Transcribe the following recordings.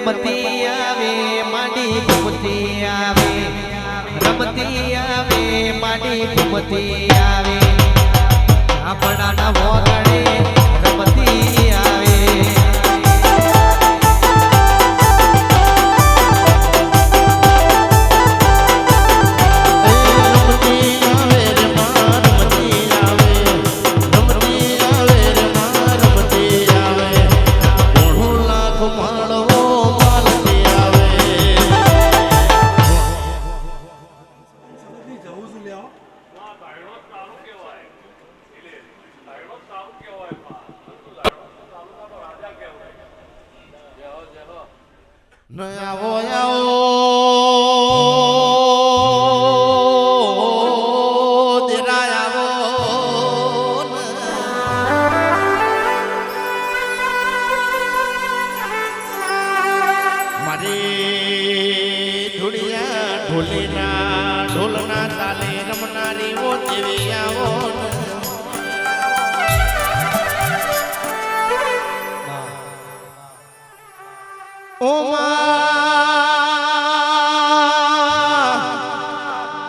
રમતી આવે માડી ઘૂમતી આવે રમતી આવે માડી ઘૂમતી આવે આપણાના વગડે રમતી આવે ઢોલના તાલે રમનારી ઓ દેવી આવો ઓ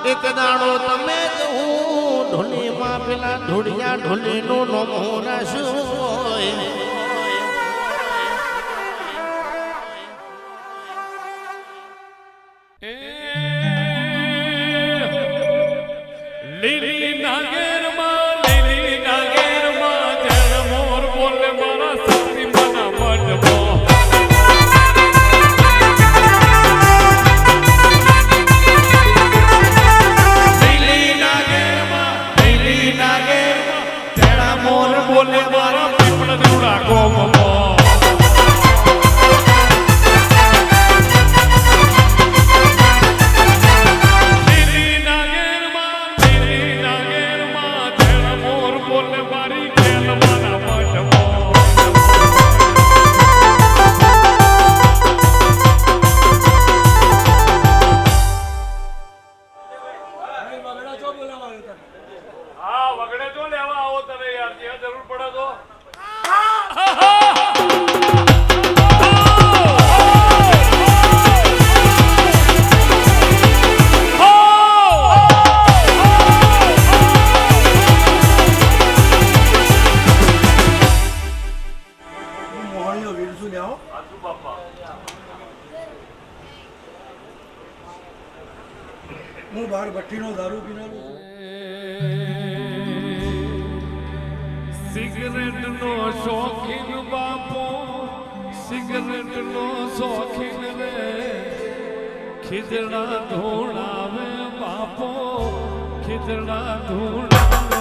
એક દાડો તમે જ હું ઢોલીમાં પેલા ઢોળિયા ઢોલીનું નોમ રાશું લીલી નાગેરમાં જળ મોર બોલે મારા શક્તિ મના મઢમાં લીલી નાગેરમાં જળ મોર બોલે મારા પીપળ ધૂળા ગોમમાં વગડે જો લેવા આવો તને યાર જ્યાં જરૂર પડે તો હું બાર ભઠ્ઠીનો દારૂ પીનારો સિગરેટ નો શોખીન બાપો સિગરેટ નો શોખીન રે ખીજડા ધોળાવે બાપો ખીજડા ધોળાવે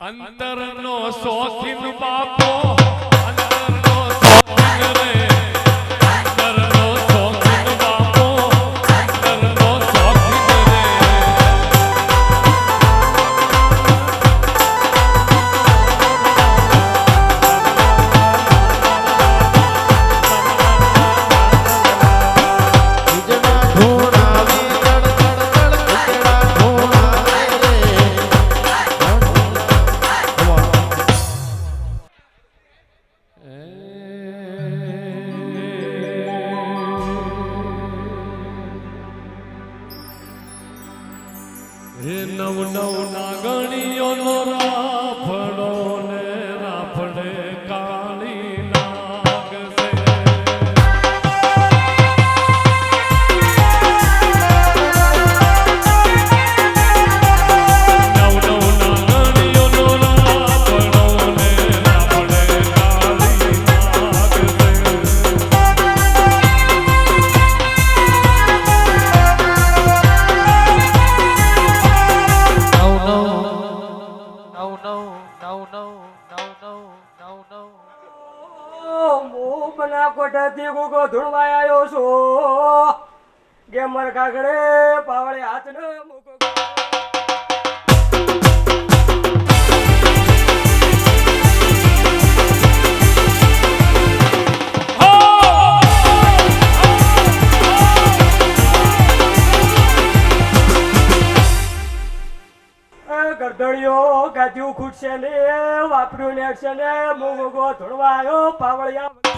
અંતરનો શોખીન બાપો અંતરનો શોખીન રે અંતરનો શોખીન બાપો અંતરનો શોખીન રે નવ નવ નાગણીઓ નો રાફડો ને રાફડે કાળી નાગ છે નવ નવ બના કોઠાથી ગોગો ધૂણવાય આવ્યો છું ગેમર કાગડે પાવળે હાથને મૂકો ગરદડીઓ ગાધ્યું ખૂટશે ને વાપર્યું નેટશે ને મોગો ધોળવાયો પાવળિયા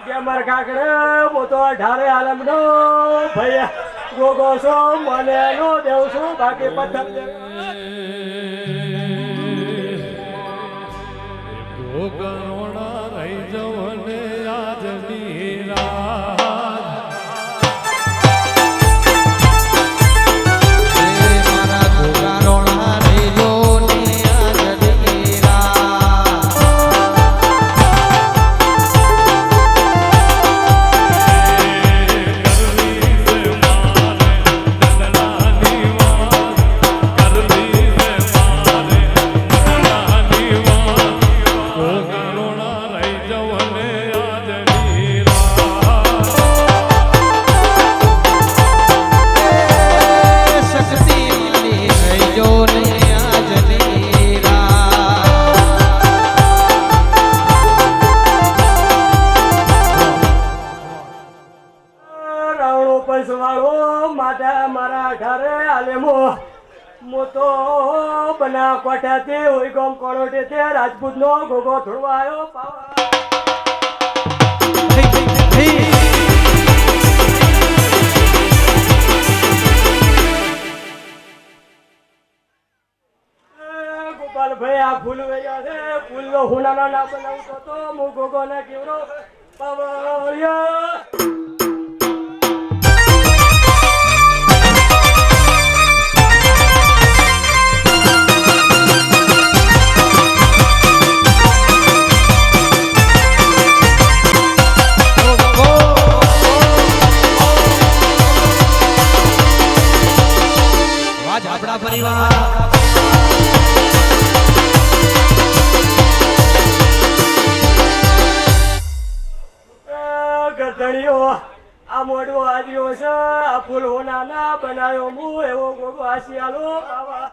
ગેમર કાકડે મોતો ઢારે આલમનો ભૈયા ગોગો છો મને નો દેવ છું બાકી પથ્થર ગોગરોણા રહી જવને આજની રાત મારા ગોગારોણા રેલો ને આજની રાત શક્તિ મળી રહીજો ને આજની રાવણો પૈસવાળો માતા મારા ઘરે આલે મો તો બના કોઠાથી હોય ગમ કોરોટે તે રાજપૂત નો ગોગો ધોળવાયો પાવા ગોપાલભાઈ આ ફૂલ વૈયા છે ફૂલ નો હુનાનો ના બનાવતો તો હું ગોગો ને કેવડો પાવળિયા આપણા પરિવાર ગધડીઓ આ મોડો આવ્યો છે આ ફૂલ હોના ના બનાવ્યો હું એવો ગોગો આશિયાલો બાવા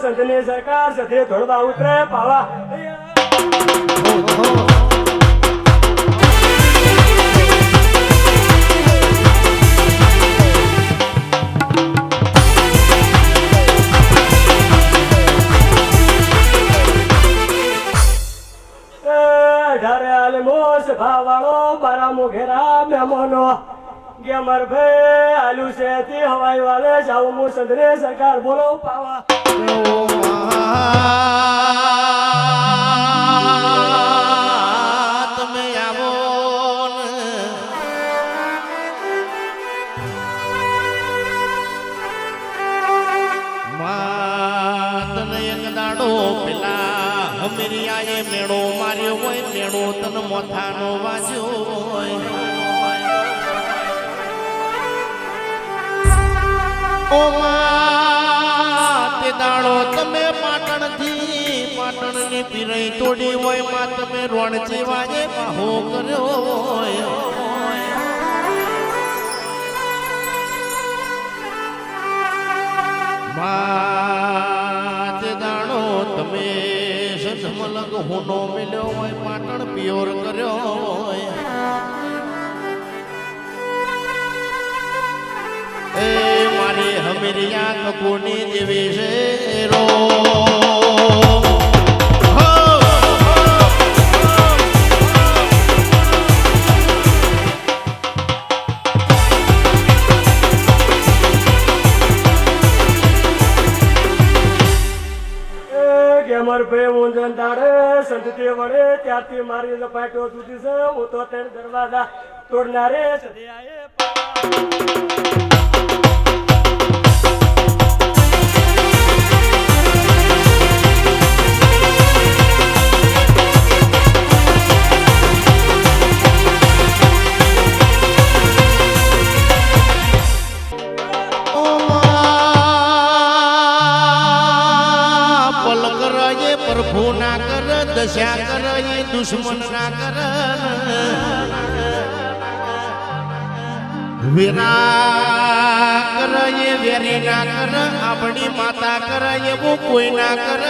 સંતની સરકાર સાથે ધોળવા ઉતરે પાવા ઢારે આલે મોસ ભાવાળો મારા મુઘેરા મહેમાનો ગેમર ભાઈ આલુ છે તે હવાઈ વાલે જાઉં હું સંતની સરકાર બોલો પાવા તમે આવો તને એક દાડો પેલા હમીરિયાએ મેળો માર્યો હોય મેળો તન મોથાનો વાજ્યો હોય ઓ તે દાડો તમે પાટણની પીરઈ તોડી હોય માં તમે રોણચી વાજે બાહો કર્યો હોય માં તે દાડો તમે સજમલક હુનો મિલ્યો હોય પાટણ પિયોર કર્યો હોય એ મારી હમીરિયા કપૂરની દેવી છે રો ભાઈ ઊંઝણ તારે સંતતિ વડે ત્યારથી મારી લપાટો તૂટી છે હું તો ત્રણ દરવાજા તોડનારે સદિયાએ પ્રભુ ના કર દશા કર એ દુશ્મન ના કર વીરા કર એ વેરી ના કર આપણી માતા કર એવું કોઈ ના કર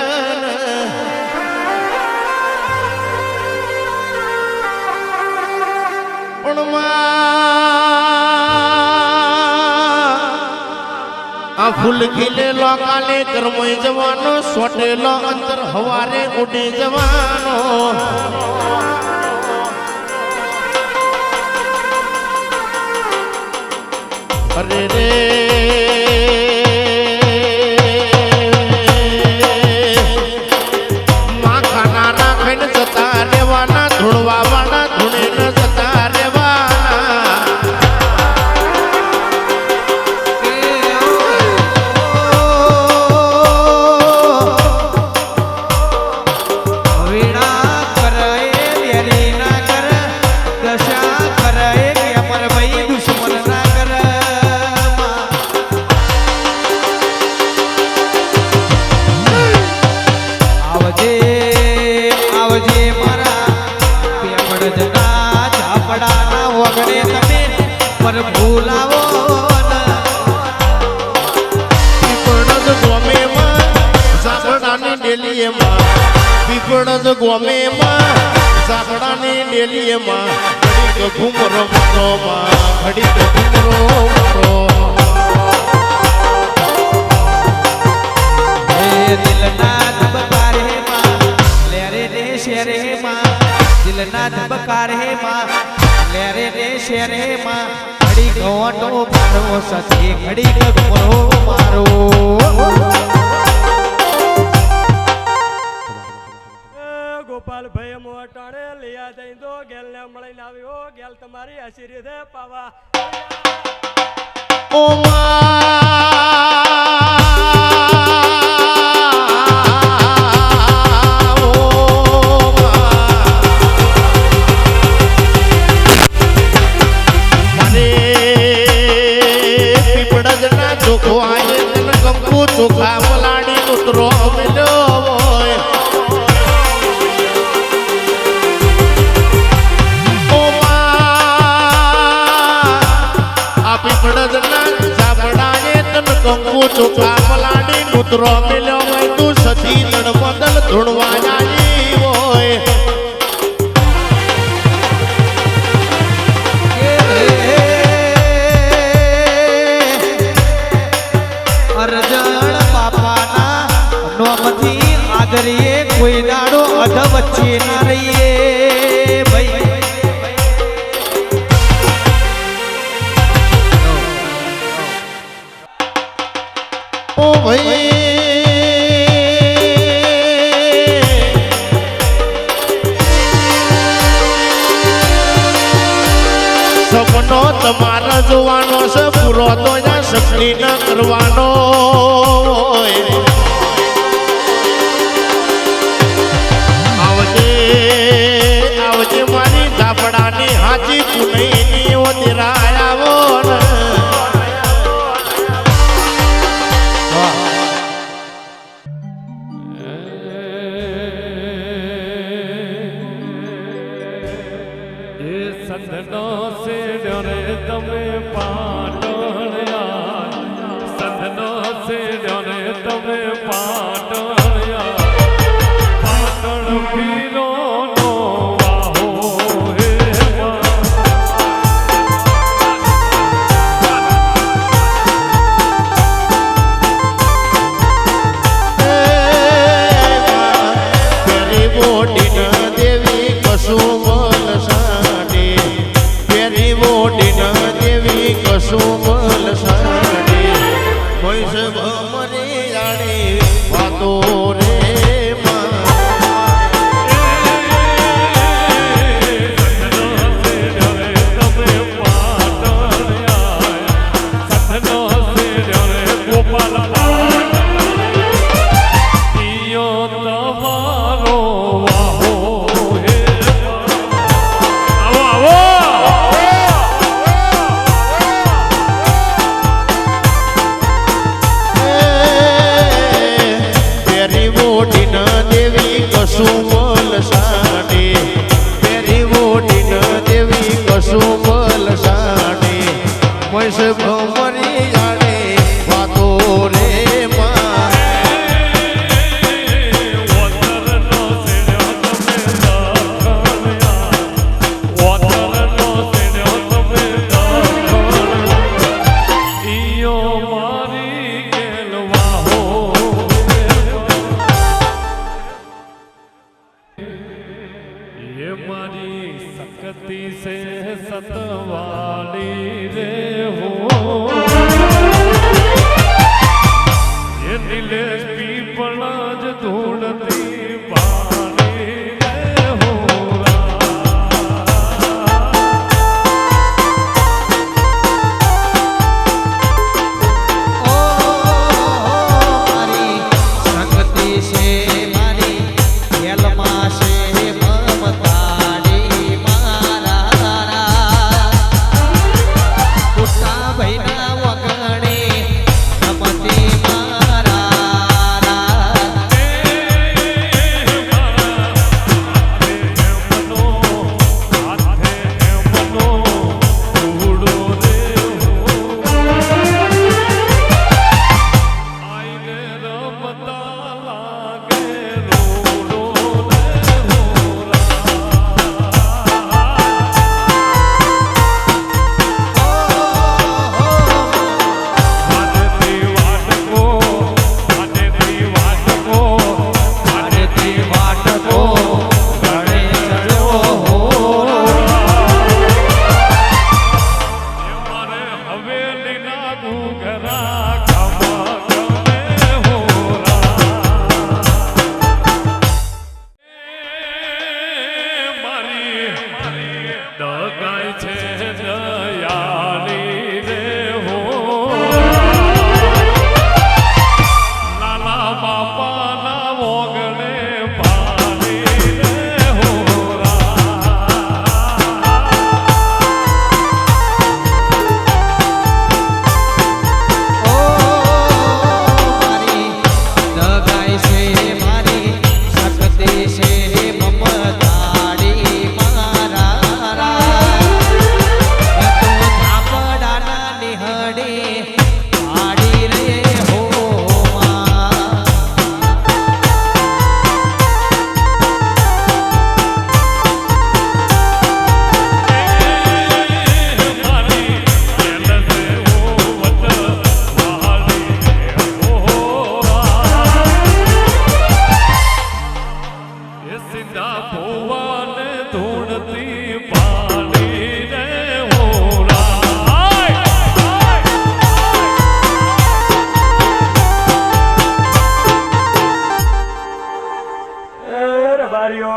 પણ આ ફૂલ ખીલેલો કાલે કરમોય જવાનો સોટેલો અંતર હવારે ઉડી જવાનો અરે રે માખા ના ખાઈને જતા રેવાના ધૂળવા વાળા ધૂણે ન જતા રેવાના ભૂલાવો પીપળદ ગોમે માં સાકડાની ડેલીએ માં ઘડીક ઘૂમરો મારો માં ઘડીક ઘૂમરો મારો દિલના ધબકારે માં લેરે રે શેરે માં દિલના ધબકારે માં લેરે રે શેરે માં ઘડી ગોટો મારો સસી ઘડી ગોરો મારો ગોપાલ ભાઈ મોટાણે લિયા દઈ દો ગેલ ને મળીને આવ્યો ગેલ તમારી આશીર્વાદ પાવા ઓ ચોખા પલાડી ઉતરો મેલ્યો આપી પડદ ના ઝાપડાએ તન કંકુ ચોખા પલાડી ઉતરો મેલ્યો હોય તું સતી તણ બદલ ધૂણવા જાય હોય આદરીએ કોઈ દાડો અધ વચ્ચે ના રહીએ ભાઈ ઓ ભાઈ સપનો તમારા જોવાનો છે પૂરો તો યા શક્તિ ન કરવાનો આવજે મારી ઝાપડાની હાજી પુનઈની ઓદરાયાવો એ સંતનો સેડ્યો રે તમે પાટણ્યા સંતનો સેડ્યો રે તમે પાટણ્યા પાટણ પીરો કસુમલ સાડી કોઈ સબ મરી જાણી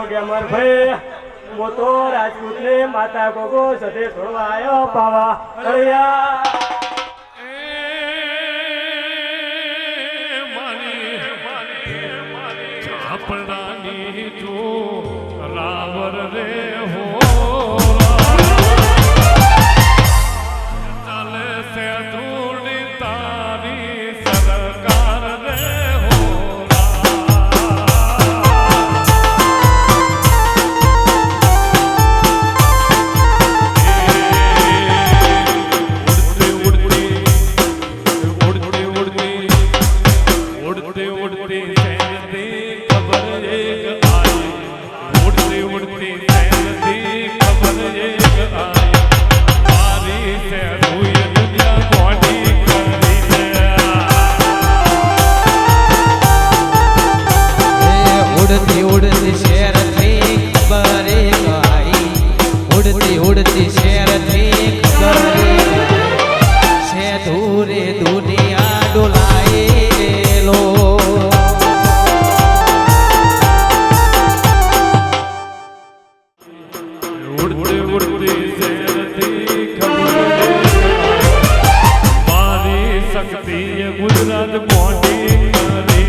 ગેમર ભાઈ હું તો રાજપૂતને માતા ગોગો સદે થોડવા આવ્યો પાવા અળિયા આપણાની જો રાવર રે હો ચાલે છે ધૂળી તારી સરકાર રે હો उड़ती उड़ती सैलती खबर एक आई उड़ती उड़ती सैलती खबर एक आई मारी से हुई दुनिया कोटी कर दी ઉડતી ઉડતી શેર થી ખબર એક આઈ ઉડતી ઉડતી શેર થી ખબર એક આઈ છે દૂરે દુનિયા ડોલાયેલો उड़ती उड़ती सैलती खबर मारी शक्ति गुजरात कोटी करी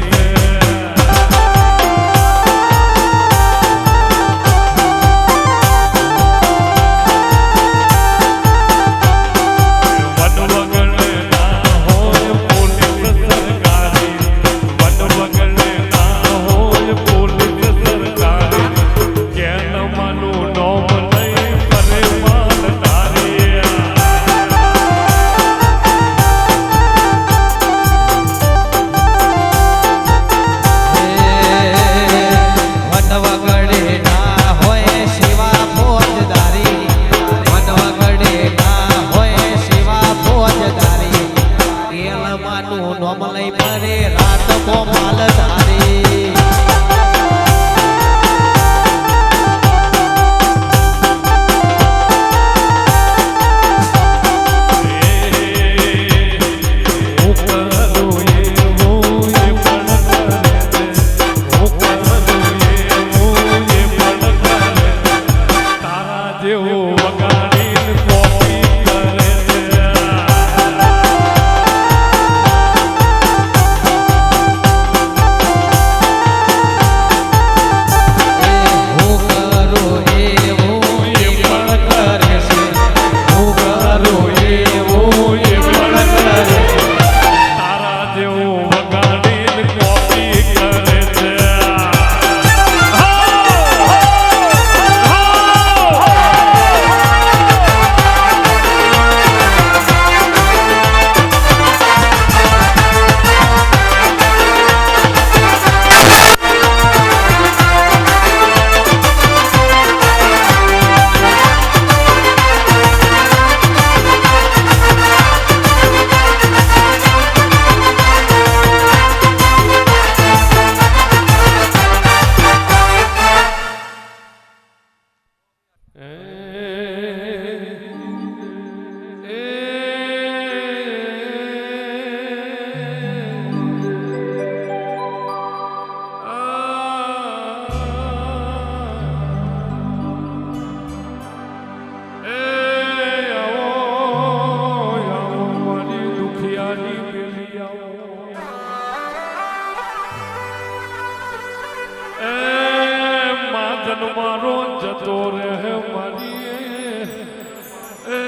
મારો જતો રહે મારી એ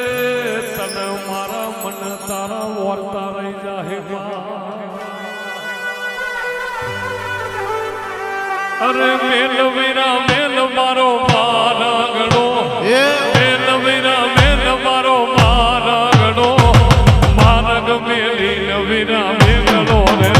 તને મારા મન તારા વર્તા રહી જાહે અરે મેલ વીરા મેલ મારો મારા ગણો મેલ વીરા મેલ મારો મારા ગણો માર્ગ મેલી વીરા મેલનો રે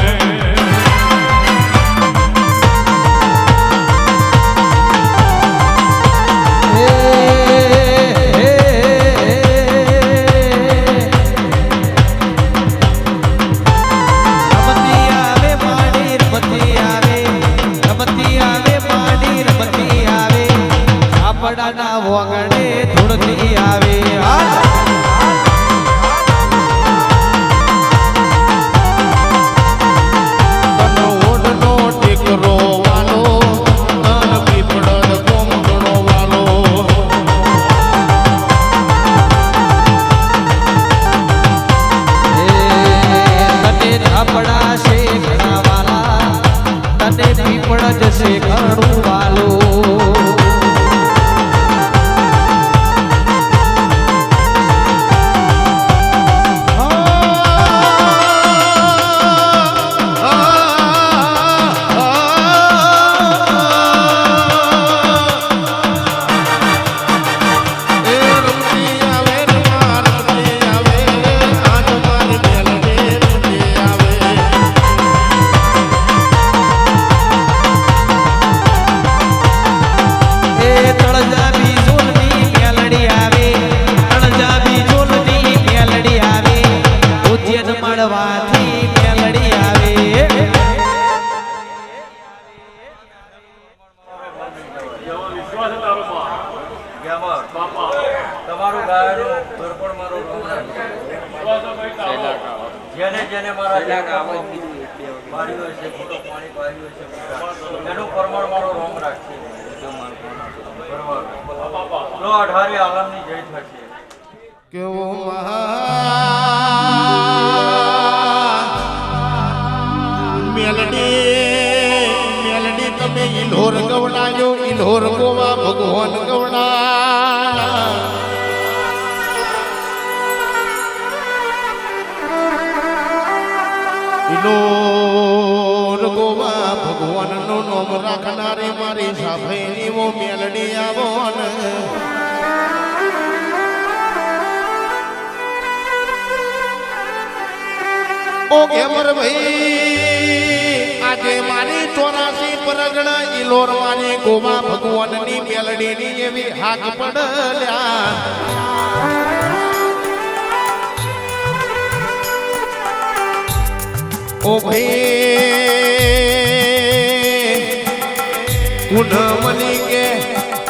વગડે ધૂળથી આવે જેને જેને મારા બાળીઓ છે ખોટો પાણી બાળીઓ છે એનું પ્રમાણ મારો રોમ રાખશે લો 18 આલમની જય થશે કેવો મેલડી તમે ઇલ્હોર ગવડાયો ઇલ્હોર ગોવા ભગવાન ગવડા ઇલ્હોર ગોવા ભગવાનનું નામ રાખનારી મારી સાફેની વો મેલડી આવો ને ઓ ગેમર ભાઈ આજે મારી 84 પરગણા ઇલોર મારી ગોવા ભગવાનની મેલડીની એવી હાક પડલ્યા ઓ ભાઈ ગુણ મની કે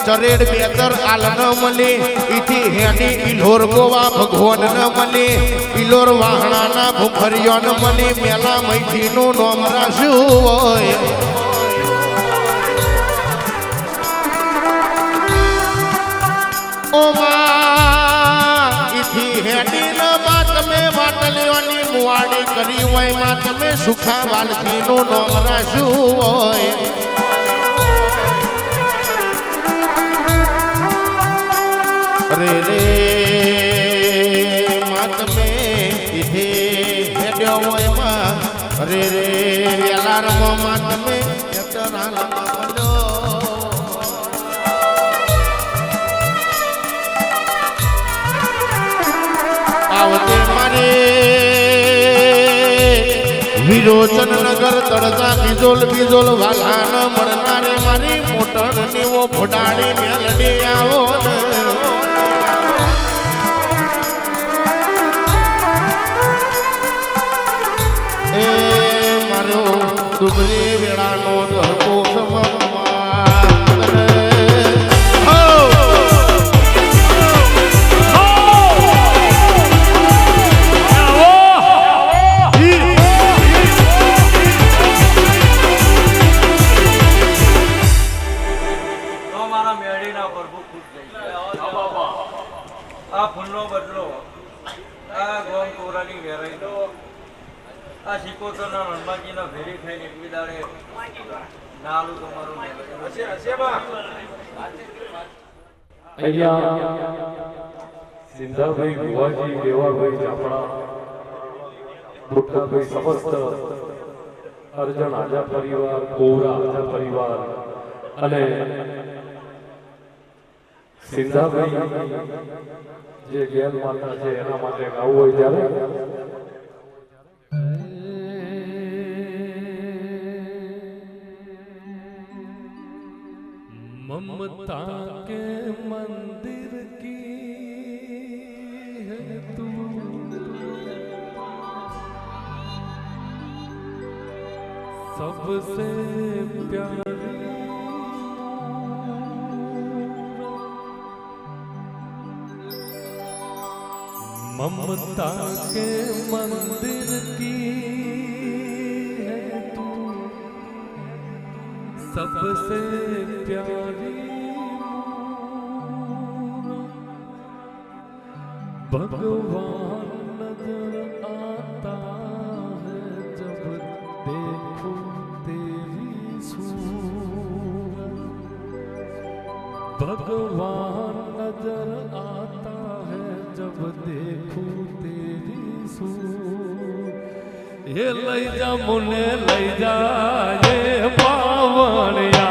ચરેડ બેતર આલન મલી ઈથી હેડી ઇલોર ગોવા ભગવાન ન મલી ઇલોર વાહણા ના ભૂખરિયો ન મલી મેલા મૈથી નું નામ રાખ્યું હોય ઓ માં ઈથી હેડી ન બા તમે વાટલીઓની મુવાડી કરી હોય માં તમે સુખા વાલથી નું નામ રાખ્યું હોય રે રે માતમે ઇથે હેડ્યો હોય માં રે રે વેલારમ માતમે એતરા લગમલો આવતે મારે વિરોચન નગર તળતા બીજોલ બીજોલ વાલાન મળનારે મારી મોટર નીવો ફોડાડી મેલડી આવો ને ડુબરી વેળાનો ધરતો મારા મેળીના પ્રભુ ખુશ થઈ આ ફૂલનો બદલો આ ગોમ કોરાની વેરાઈનો આ સિકોતરના હનુમાનજીના ભેરી થઈને એકવી દાડે નાલું તમારું અહીંયા સિંધાભાઈ ભુવાજી દેવાભાઈ ચાપડા બુટ્ટાભાઈ સમસ્ત અર્જણ આજા પરિવાર કોરા આજા પરિવાર અને સિંધાભાઈ જે ગેલ માતા છે એના માટે ગાવું હોય ત્યારે ममता के मंदिर की है तू सबसे प्यारी ममता के मंदिर की है तू सबसे प्यारी भगवान नजर आता है जब देखो तेरी सूरत भगवान नजर आता है जब देखो तेरी सूरत ये लई जा मुने लई जा ये पावनिया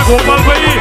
ગોપાલભાઈ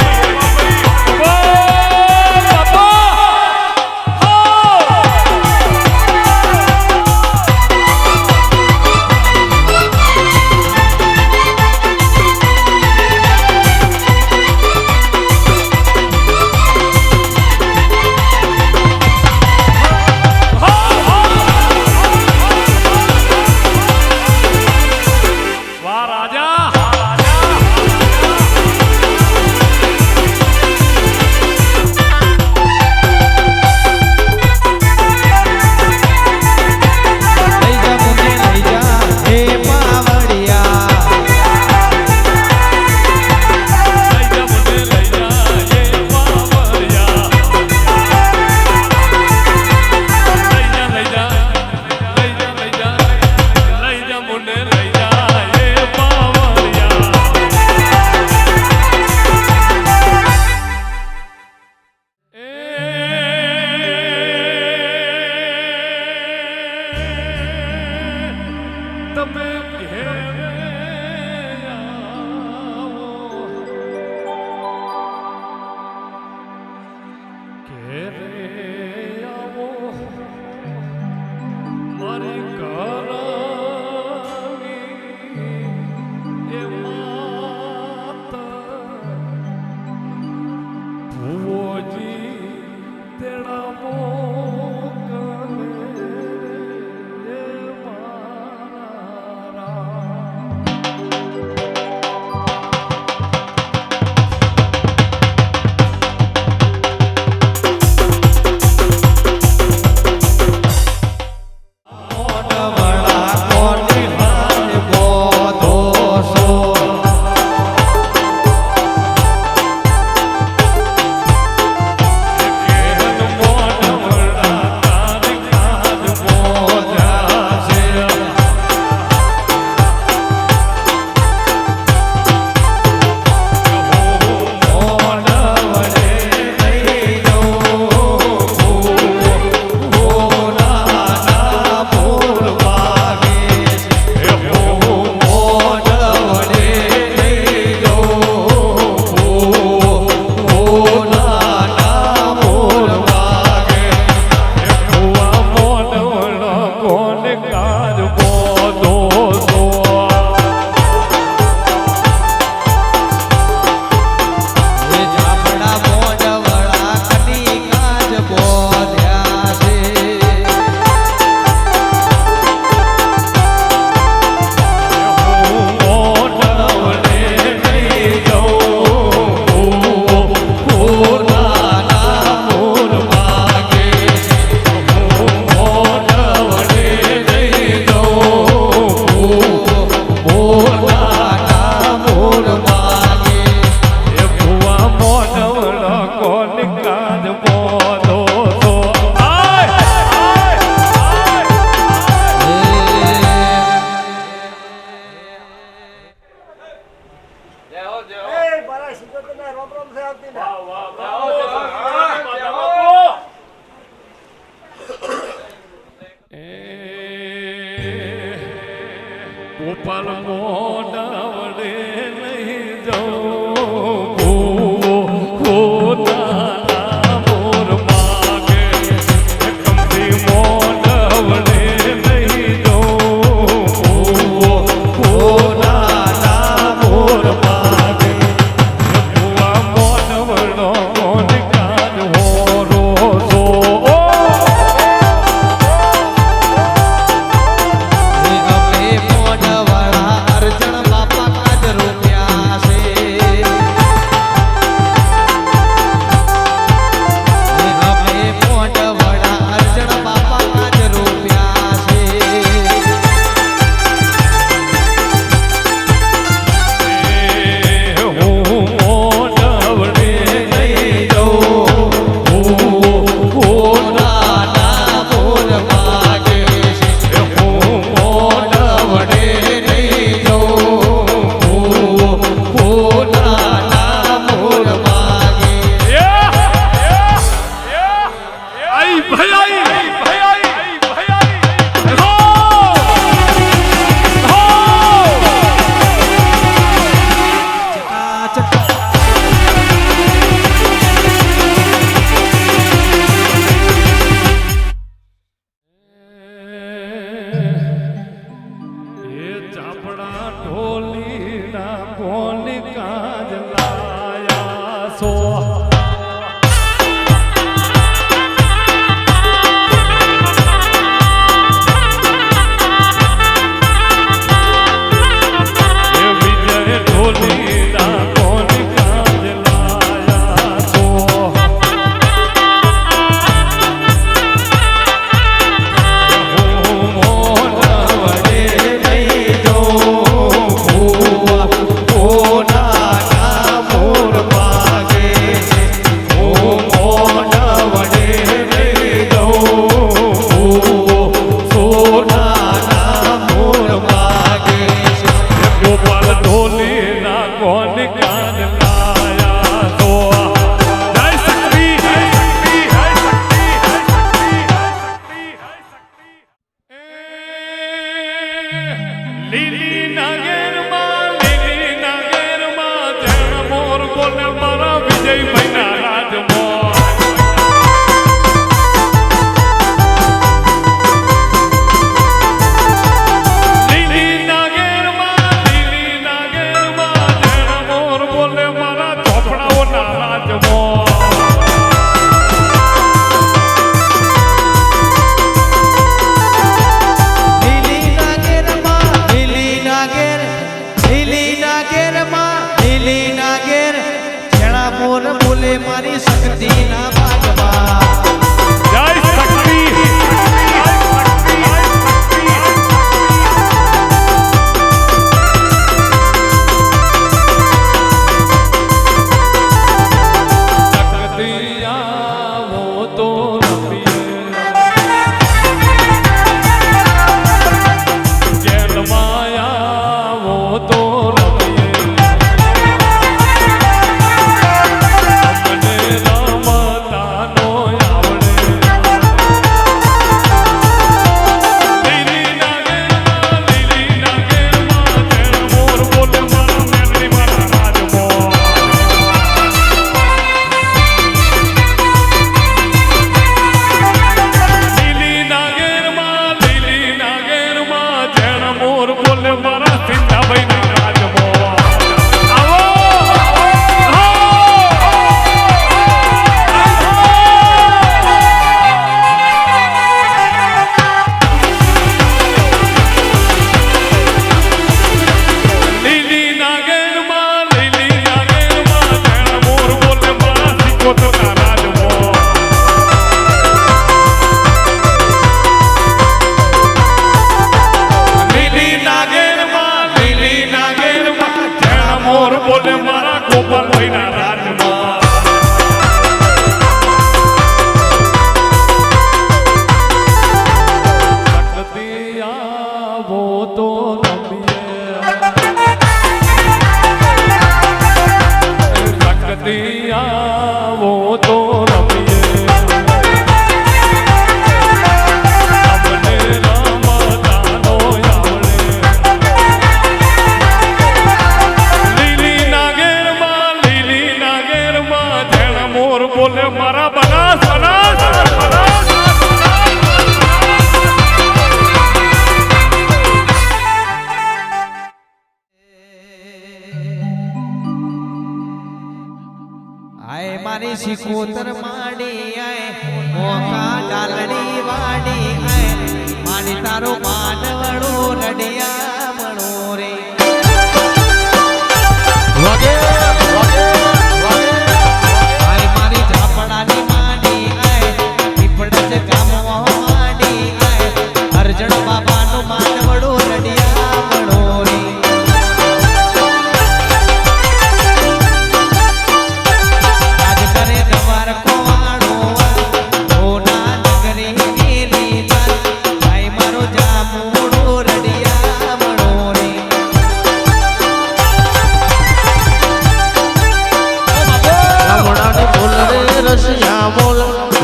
એ મારા સિકોતરના રોમ રોમ છે આવતી ના ગોપાલ મોડા વડે નહીં જાઉં પોતાના મોર માગે કમથી મોડા વડે નહીં જાઉં પોતાના મોર માગે ભુવા મોડ વડો મોડ કાજ હોરો છો અમે મોઢવાળા અર્જણ બાપા કાજ રૂપિયા છે અમે મોઢવાળા અર્જણ બાપા કાજ રૂપિયા છે હું મોઢવડે નહીં જાઉં પોતાના મોર માગે છે હું મોઢવડે નહીં જાઉં પોતાના મોર માગે આઈ ભઈ ચાપડા ઢોલીના કોણ કાજ લાયા સો વિજય ઢોલીના કોણ કાજ લાયા સો હું મોઢવડે નહીં જાઉં પોતાના મોર માગે છે હું મોઢવડે નહીં જાઉં સોનાના મોર માગે છે ગોપાલ ઢોલીના કોણ કાન લાયા તો જય શક્તિ જય શક્તિ જય શક્તિ જય શક્તિ જય શક્તિ લીલી નાગેરમાં જણ મોર બોલે મારા વિજયભાઈના રાજમોર લીલી નાગેરમાં જણ મોર બોલે મારા ચોપડાઓના રાજમોર લીલી નાગેર છેડા મોર બોલે મારી શક્તિના ભાગમાં જય શક્તિ શક્તિ આવો તો જેલ માયા વો તો અમને રમતાનો આવડે લીલી નાગેરમાં જણ મોર બોલે મારા મેલડી મારા રાજમોર લીલી નાગેરમાં જણ મોર બોલે મારા સિંધાભાઈના રાજમોર આવો લીલી નાગેરમાં જણ મોર બોલે મારા સિકોતરના રાજમોર લીલી નાગેરમાં જણ મોર બોલે મારા ગોપાલભાઈના રાજમાં શક્તિ આવો તો રમીએ આય મારી શિકોતર માડી આય મોકા ડાલડી વાડી આય મારી તારો માનવડો રડિયા મણો રે વગે વગે વગે આય મારી ઝાપડાની માડી આય પીપળજ ગામમાં માડી આય હરજણ બાબાનો માનવડો રડિયા મણો રે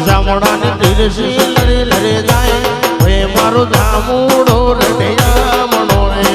જામડાની તીરસી લડે લડે જાય ભાઈ મારો જામુડો રડ્યા મનો રે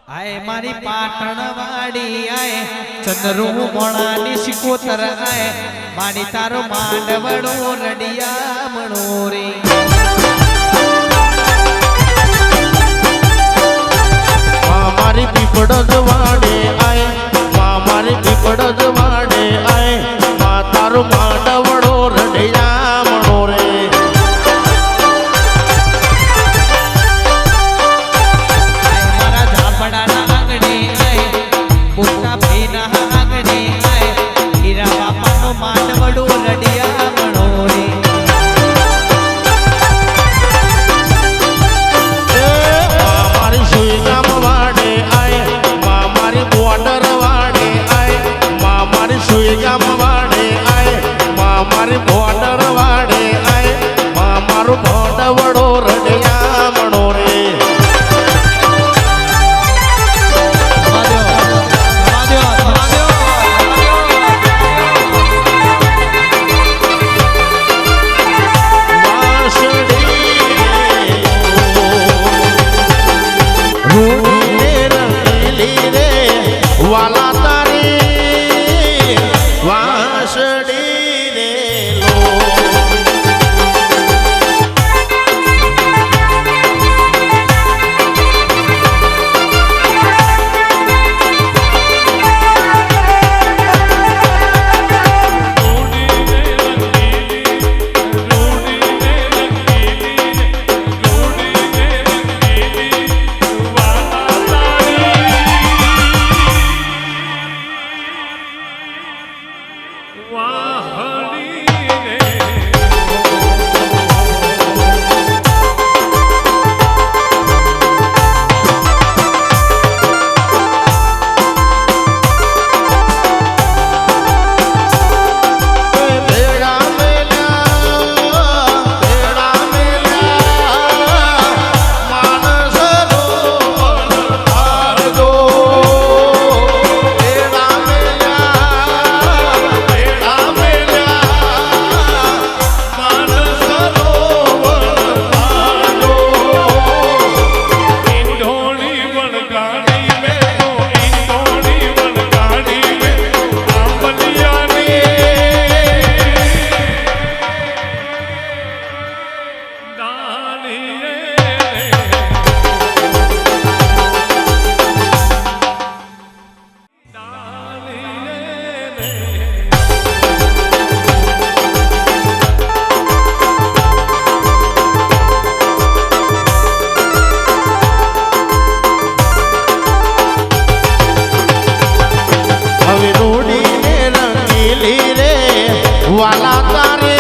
આય મારી પાટણ વાડી આય ચંદ્રુ મોણાની શિકોતર આય મારી તારો માંડવડો રડિયા મણો રે મારી પીપળજ વાડે આય મારી પીપળજ વાડે આય તારો માંડવડો રડ્યા મણો રે માંડવડો રડિયા મણો રે મારી સુઈ ગામ વાડે આય મારી બોર્ડર વાડે આય મારી સુઈ ગામ વાડે આય મારી બોર્ડર વાડે આય મારો માંડવડો રડ્યા મણો રે વાલા તારી વાસડી રે લો વાલા તારે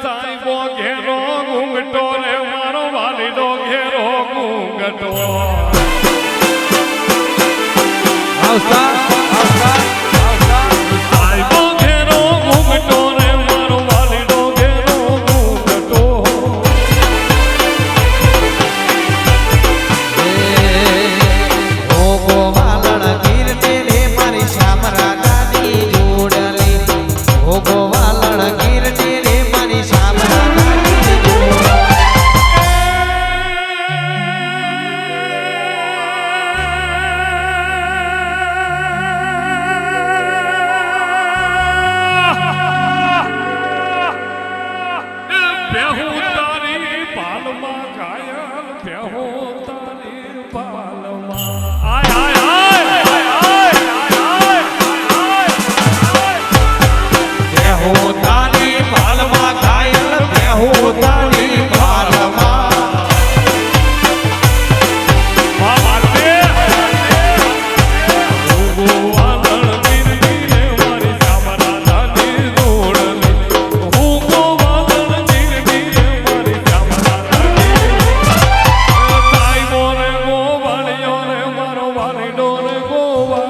સાહેબો ઘેરો ઘૂંઘટો રે મારો વાલીડો ઘેરો ઘૂંઘટો આવતા સાહેબો ઘેરો ઘૂંઘટો રે મારો વાલીડો ઘેરો ઘૂંઘટો ઓ ગોવાલણ ગીરને રે મારી શ્યામ રાધાની જોડલી ઓ ગોવાલણ ગીરને રે મારી શ્યામ રાધાની જોડલી બેહુ તારી પાલમાં ઘાયલ બેહુ તારી પાલમાં આય આય આય આય આય બેહો તારી પાલમાં ઘાયલ બેહો તારી પાલમાં મારે ગોવાલણ ગીરની રે મારી શ્યામરાધાની જોડલી હું ગોવાલણ ગીરની રે મારી શ્યામરાધાની તાઈ મોરે ગોવાળિયો રે મારો વાલીડો રે ગોવા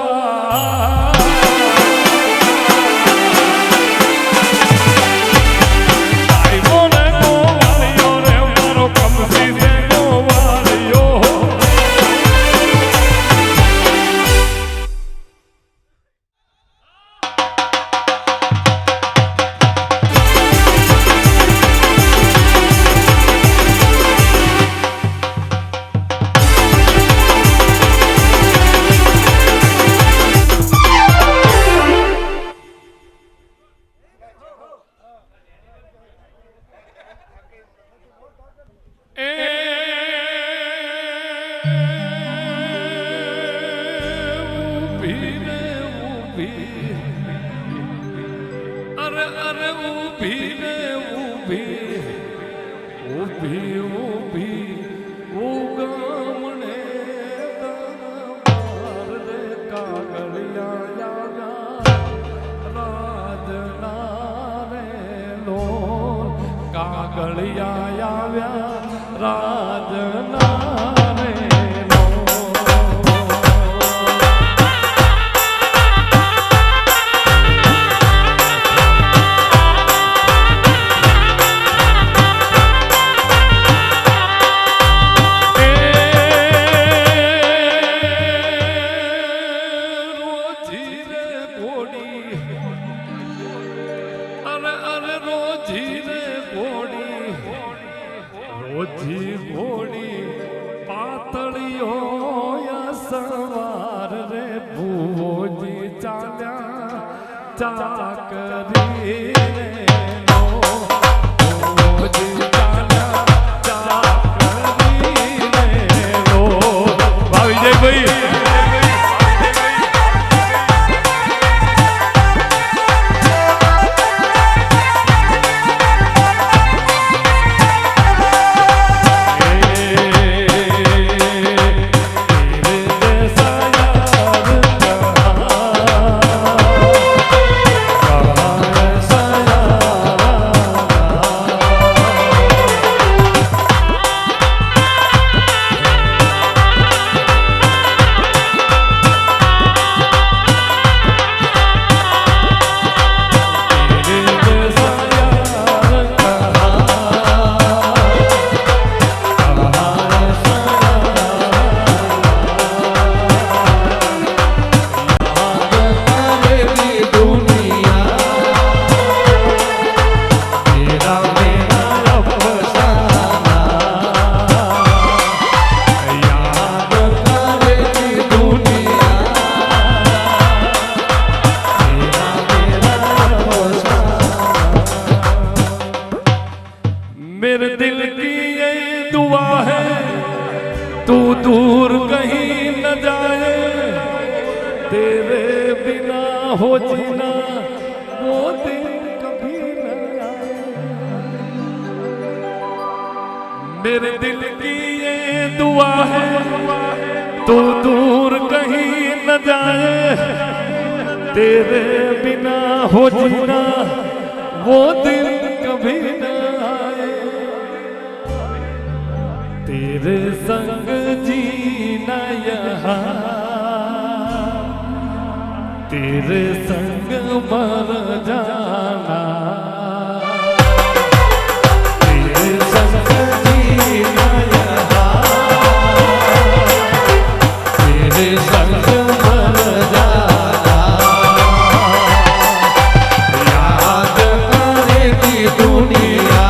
તાઈ મોરે ગોવાળિયો રે મારો કમસી રે ગોવાળિયો અરે અરે ઊભી રે ઊભી ઊભી ઊભી ઉગમણે દરબાર રે કાગળિયા રાજના રે લો કાગળિયા આવ્યા રાજના રે લો રોજી રે ઘોડી અરે અરે રોજી રે ઘોડી રોજી ઘોડી પાતળીઓ સવાર રે ભૂવોજી ચાલ્યા ચાકરી રે નો ભૂવોજી ચાલ્યા ચાકરી રે નો ભાવિજયભાઈ मेरे दिल की ये दुआ है तू दूर कहीं न जाए तेरे बिना हो जीना वो दिन कभी न आए मेरे दिल की ये दुआ है तू दूर कहीं न जाए तेरे बिना हो जीना वो दिन कभी न तेरे संग जीना यहाँ, तेरे संग मर जाना, तेरे संग जीना यहाँ, तेरे संग मर जाना, याद करेगी दुनिया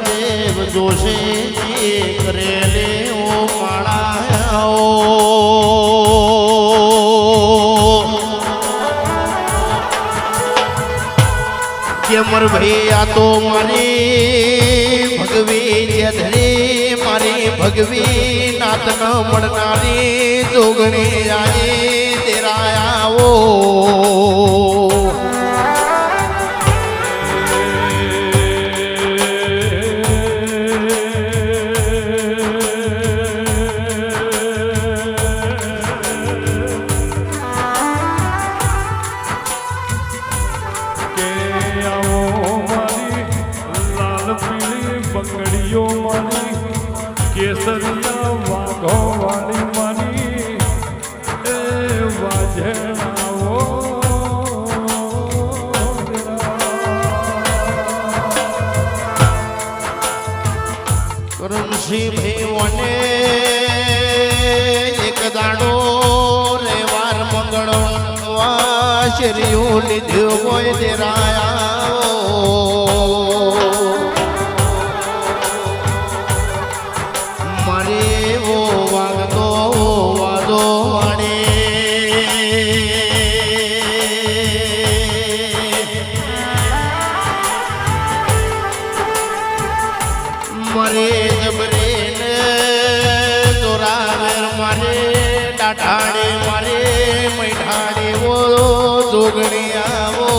દેવ જોશી કરેલે ઓ માળા કે મર ભૈયા તો મારી ભગવી ધરી મારી ભગવી નાત ન મળનારી જોગણી આઈ તેરા આવો બંગડીઓ મારી કેસરિયા વાઘો વાળી મારી એ વાજણાઓ કરમસિંહ ભાઈઓને એક દાડો રેવાર મંગળવાર શરીયું લીધું હોય તેરાયા मरे जबरे जोरावर मारे डाठाड़े मारे मैठाड़े वो जोगड़िया वो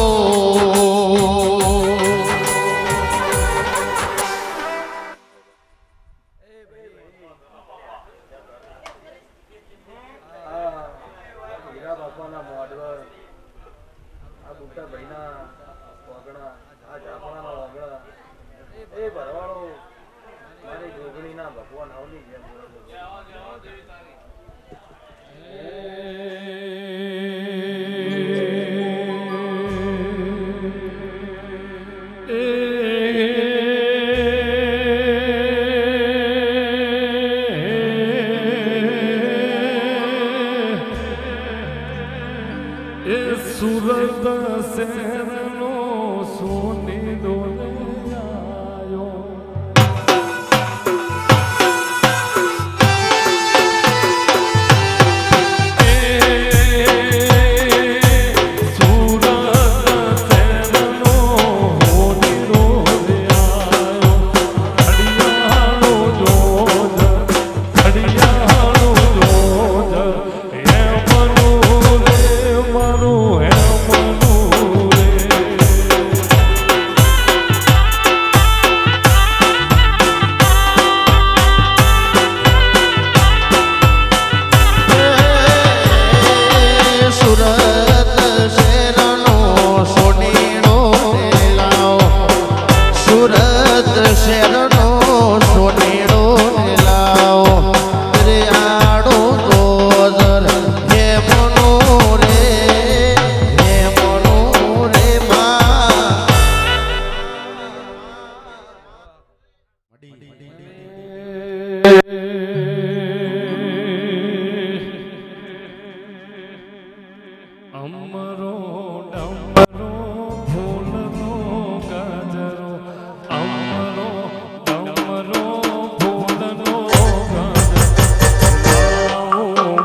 હીરા બાપાના મોડવર આ બુટ્ટા ભાઈના વગડા આ જાફરાના વગડા એ ભરવાડો મારી જોગણીના ભગવાન આવની જેમ સુરત શહેરનો સોની દોલે આયો Yeah. અમરો ડમરો ફૂલનો ગાજરો અમરો ડમરો ફૂલનો ગાજરો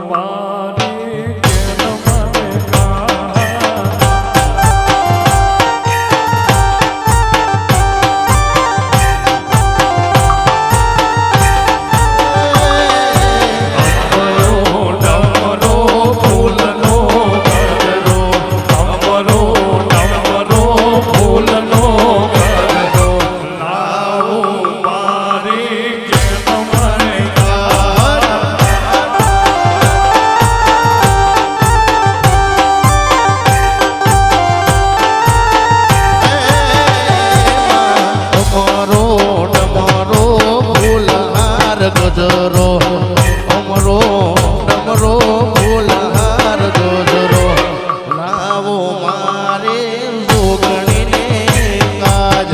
મારી કેન મને ગજરો અમરો ડમરો ફૂલહાર ગજરો લાવો મારે જોગણીને કાજ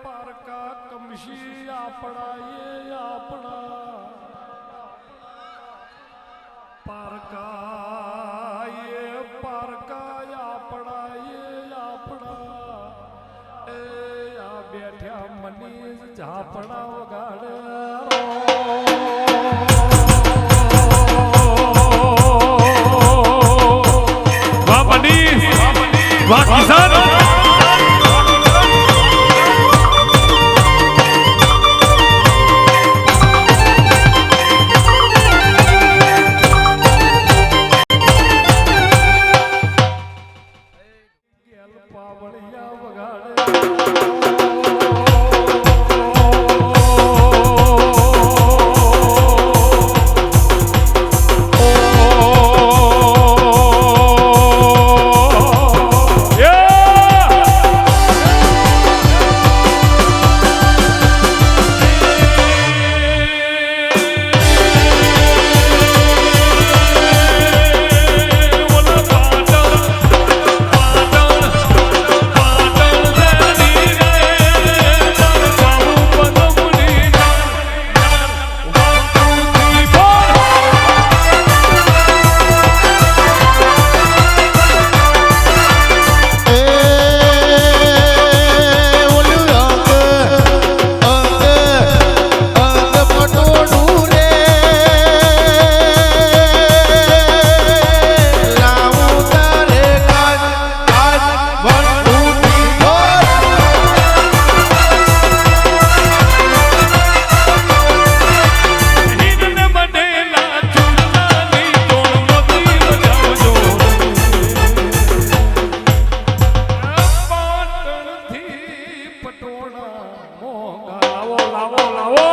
પારકા કમશી આપણા પારકા એ આ બેઠ્યા મનીષ ઝાપડા વગાડે વાહ મનીષ વાહ કિસાન લાવો લાવો લાવો